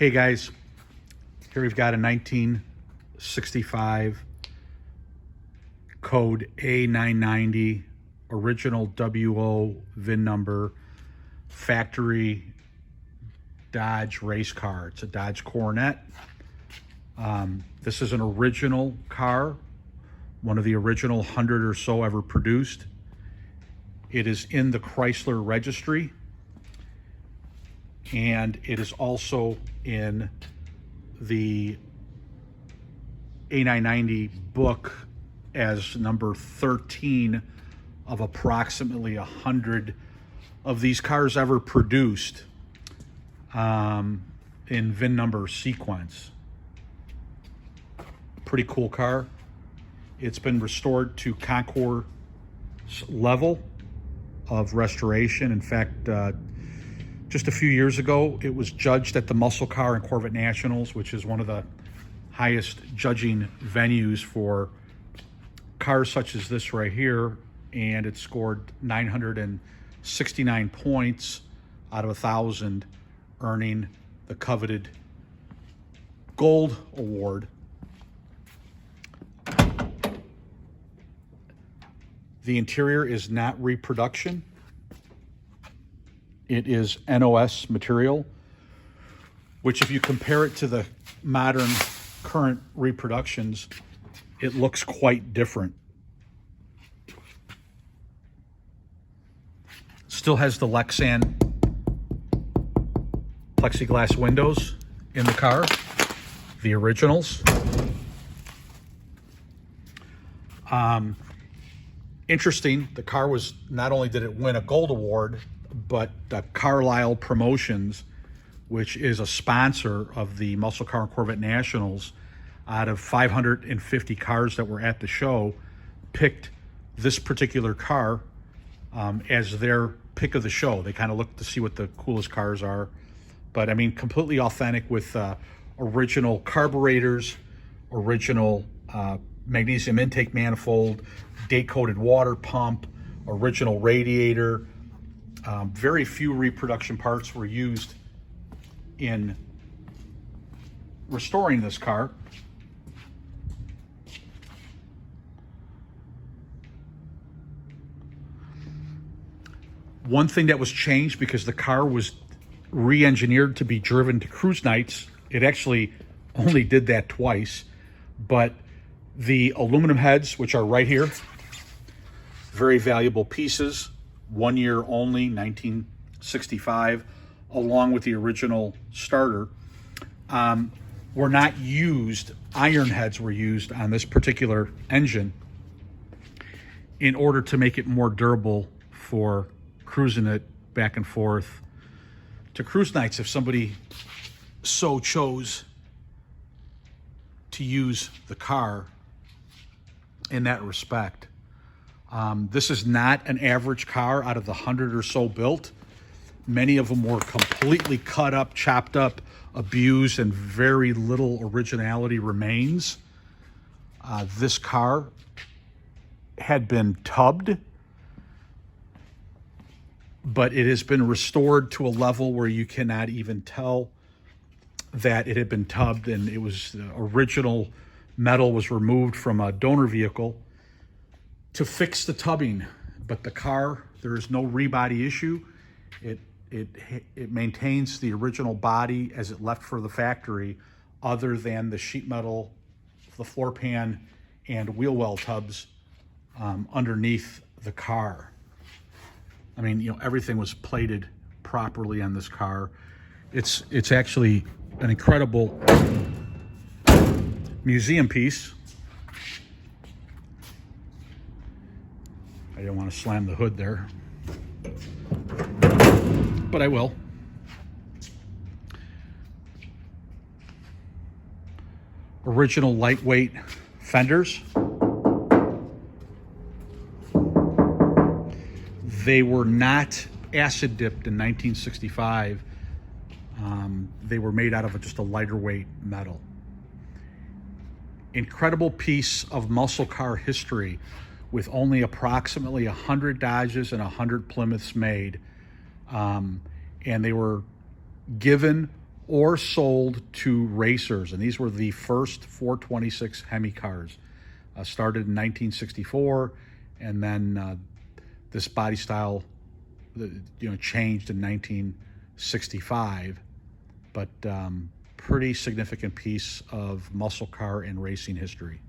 Hey guys, here we've got a 1965 code A990, original WO VIN number, factory Dodge race car. It's a Dodge Coronet. This is an original car, one of the original 100 or so ever produced. It is in the Chrysler registry, and it is also in the A990 book as number 13 of approximately 100 of these cars ever produced in VIN number sequence. Pretty cool car. It's been restored to Concours level of restoration. In fact, just a few years ago, it was judged at the Muscle Car and Corvette Nationals, which is one of the highest judging venues for cars such as this right here, and it scored 969 points out of 1,000, earning the coveted Gold Award. The interior is not reproduction. It is NOS material, which if you compare it to the modern current reproductions, it looks quite different. Still has the Lexan plexiglass windows in the car, the originals. Interesting, the car was, not only did it win a Gold Award, but the Carlisle Promotions, which is a sponsor of the Muscle Car and Corvette Nationals, out of 550 cars that were at the show, picked this particular car as their pick of the show. They kind of looked to see what the coolest cars are. But I mean, completely authentic with original carburetors, original magnesium intake manifold, date-coated water pump, original radiator. Very few reproduction parts were used in restoring this car. One thing that was changed, because the car was re-engineered to be driven to cruise nights, it actually only did that twice, but the aluminum heads, which are right here, very valuable pieces, 1 year only, 1965, along with the original starter, were not used. Iron heads were used on this particular engine in order to make it more durable for cruising it back and forth to cruise nights if somebody so chose to use the car in that respect. This is not an average car out of the 100 or so built. Many of them were completely cut up, chopped up, abused, and very little originality remains. This car had been tubbed, but it has been restored to a level where you cannot even tell that it had been tubbed, and it was, the original metal was removed from a donor vehicle to fix the tubbing. But the car, there is no rebody issue. It maintains the original body as it left for the factory, other than the sheet metal, the floor pan, and wheel well tubs underneath the car. I mean, you know, everything was plated properly on this car. It's actually an incredible museum piece. I didn't want to slam the hood there, but I will. Original lightweight fenders. They were not acid dipped in 1965. They were made out of just a lighter weight metal. Incredible piece of muscle car history, with only approximately 100 Dodges and 100 Plymouths made. And they were given or sold to racers. And these were the first 426 Hemi cars. Started in 1964, and then this body style, changed in 1965. But pretty significant piece of muscle car and racing history.